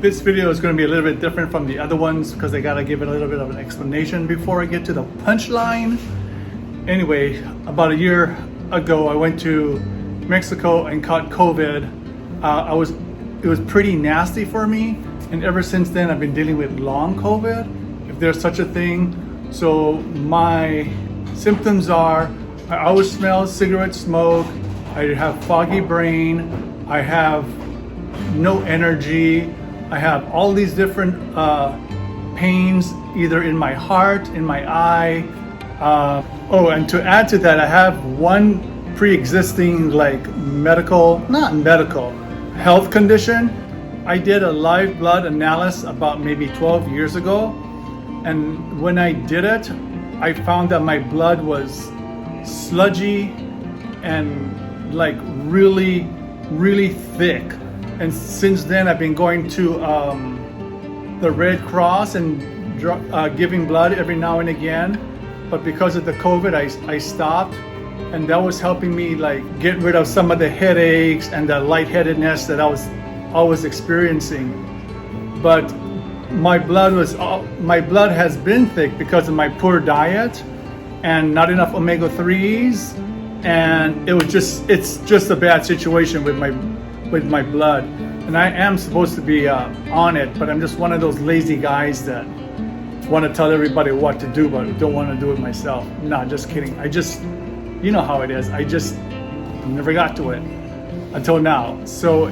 This video is going to be a little bit different from the other ones because I got to give it a little bit of an explanation before I get to the punchline. Anyway, about a year ago, I went to Mexico and caught COVID. It was pretty nasty for me, and ever since then, I've been dealing with long COVID, if there's such a thing. So my symptoms are: I always smell cigarette smoke. I have foggy brain. I have no energy. I have all these different pains, either in my heart, in my eye. And to add to that, I have one pre-existing health condition. I did a live blood analysis about maybe 12 years ago. And when I did it, I found that my blood was sludgy and like really, really thick. And since then, I've been going to the Red Cross and giving blood every now and again. But because of the COVID, I stopped, and that was helping me like get rid of some of the headaches and the lightheadedness that I was always experiencing. But my blood has been thick because of my poor diet and not enough omega-3s, and it's just a bad situation with my blood. And I am supposed to be on it, but I'm just one of those lazy guys that want to tell everybody what to do, but don't want to do it myself. Nah, just kidding. You know how it is. I just never got to it until now. So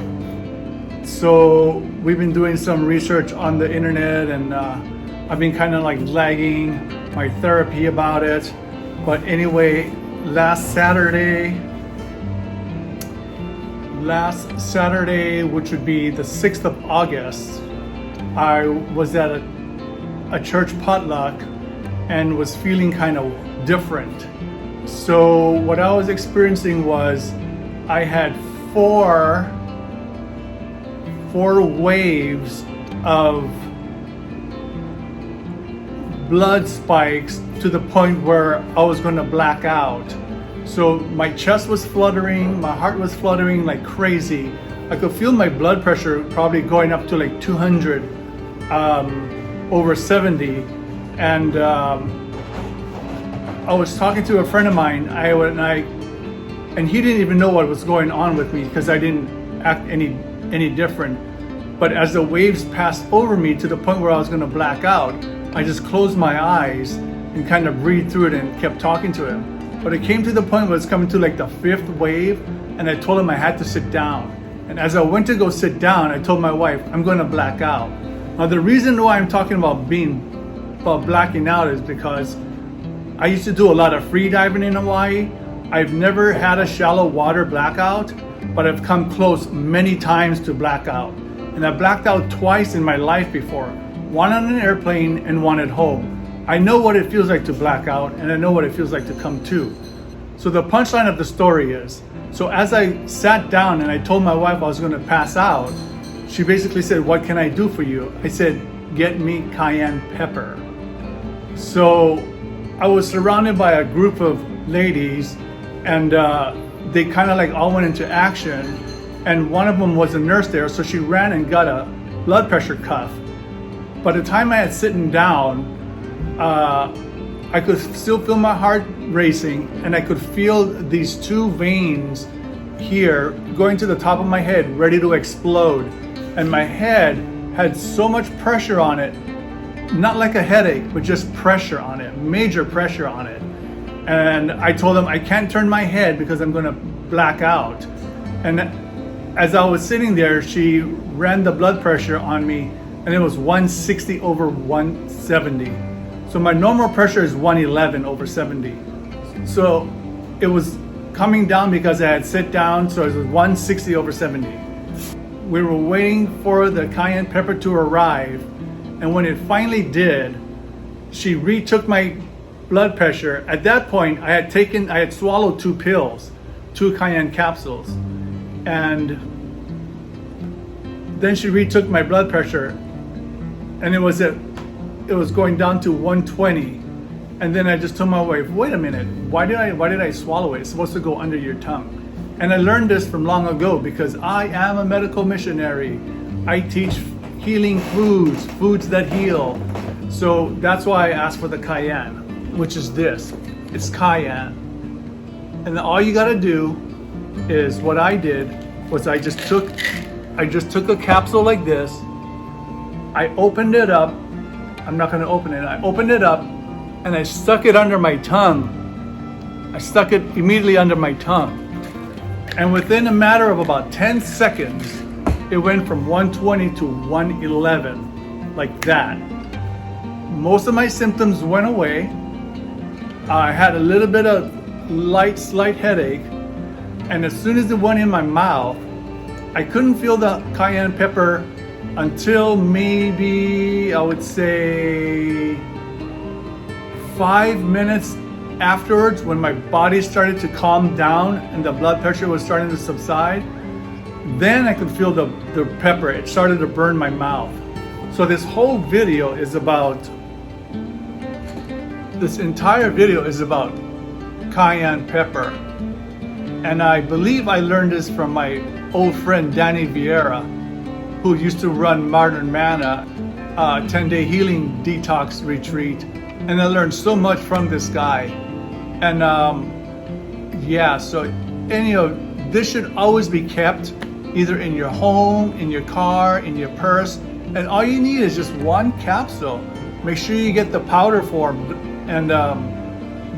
we've been doing some research on the internet, and I've been kind of like lagging my therapy about it. But anyway, last Saturday, which would be the 6th of August, I was at a church potluck and was feeling kind of different. So what I was experiencing was I had four waves of blood spikes to the point where I was going to black out. So my chest was fluttering, my heart was fluttering like crazy. I could feel my blood pressure probably going up to like 200 over 70. And I was talking to a friend of mine, and he didn't even know what was going on with me because I didn't act any different. But as the waves passed over me to the point where I was going to black out, I just closed my eyes and kind of breathed through it and kept talking to him. But it came to the point where it's coming to like the 5th wave, and I told him I had to sit down. And as I went to go sit down, I told my wife, I'm going to black out. Now the reason why I'm talking about blacking out is because I used to do a lot of free diving in Hawaii. I've never had a shallow water blackout, but I've come close many times to blackout. And I blacked out twice in my life before, one on an airplane and one at home. I know what it feels like to black out, and I know what it feels like to come to. So the punchline of the story is, so as I sat down and I told my wife I was going to pass out, she basically said, "What can I do for you?" I said, "Get me cayenne pepper." So I was surrounded by a group of ladies, and they kind of like all went into action. And one of them was a nurse there, so she ran and got a blood pressure cuff. By the time I had sitting down, I could still feel my heart racing, and I could feel these two veins here going to the top of my head, ready to explode. And my head had so much pressure on it, not like a headache, but just pressure on it, major pressure on it. And I told them I can't turn my head because I'm going to black out. And as I was sitting there, she ran the blood pressure on me, and it was 160 over 170. So my normal pressure is 111 over 70. So it was coming down because I had sit down, so it was 160 over 70. We were waiting for the cayenne pepper to arrive, and when it finally did, she retook my blood pressure. At that point, I had swallowed 2 pills, 2 cayenne capsules, and then she retook my blood pressure, and it was going down to 120. And then I just told my wife, wait a minute, why did I swallow it? It's supposed to go under your tongue. And I learned this from long ago because I am a medical missionary. I teach healing foods that heal. So that's why I asked for the cayenne, which is this. It's cayenne. And all you gotta do is, what I did was I just took a capsule like this. I opened it up. I'm not gonna open it. I opened it up and I stuck it under my tongue. I stuck it immediately under my tongue. And within a matter of about 10 seconds, it went from 120 to 111, like that. Most of my symptoms went away. I had a little bit of slight headache. And as soon as it went in my mouth, I couldn't feel the cayenne pepper until maybe, I would say, 5 minutes afterwards, when my body started to calm down and the blood pressure was starting to subside. Then I could feel the pepper. It started to burn my mouth. So this whole video is about, this entire video is about cayenne pepper. And I believe I learned this from my old friend Danny Vieira, who used to run Modern Manna 10-day healing detox retreat. And I learned so much from this guy. And yeah, so this should always be kept either in your home, in your car, in your purse. And all you need is just one capsule. Make sure you get the powder form, and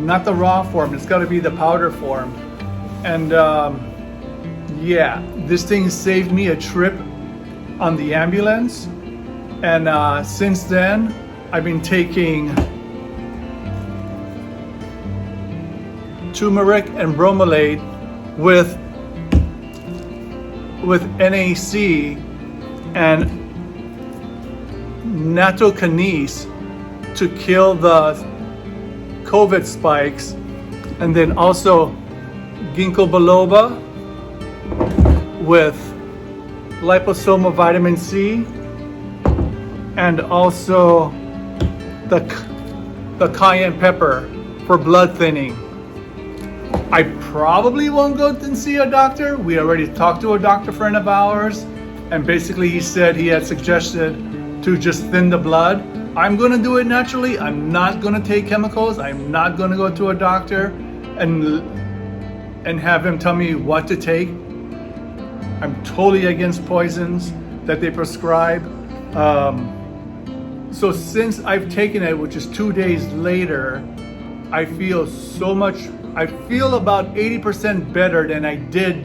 not the raw form. It's got to be the powder form. And yeah, this thing saved me a trip on the ambulance. And since then, I've been taking turmeric and bromelain with NAC and nattokinase to kill the COVID spikes, and then also ginkgo biloba with liposomal vitamin C, and also the cayenne pepper for blood thinning. I probably won't go and see a doctor. We already talked to a doctor friend of ours, and basically he said he had suggested to just thin the blood. I'm gonna do it naturally. I'm not gonna take chemicals. I'm not gonna go to a doctor and have him tell me what to take. I'm totally against poisons that they prescribe. So since I've taken it, which is 2 days later, I feel about 80% better than I did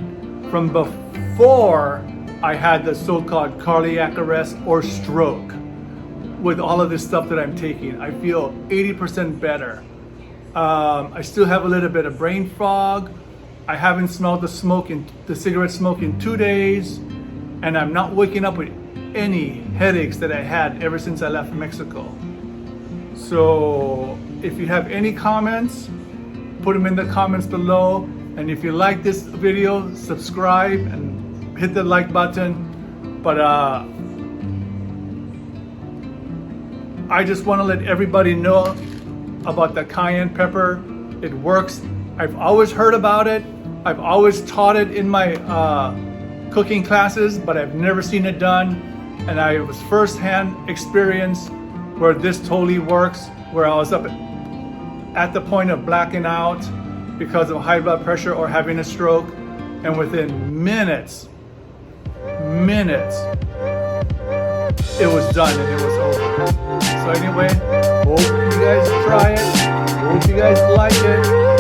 from before I had the so-called cardiac arrest or stroke. With all of this stuff that I'm taking, I feel 80% better. I still have a little bit of brain fog. I haven't smelled the cigarette smoke in 2 days, and I'm not waking up with any headaches that I had ever since I left Mexico. So if you have any comments, put them in the comments below. And if you like this video, subscribe and hit the like button. But I just want to let everybody know about the cayenne pepper. It works. I've always heard about it. I've always taught it in my cooking classes, but I've never seen it done. And I was firsthand experience where this totally works, where I was up at the point of blacking out because of high blood pressure or having a stroke, and within minutes, it was done and it was over. So anyway, hope you guys try it. Hope you guys like it.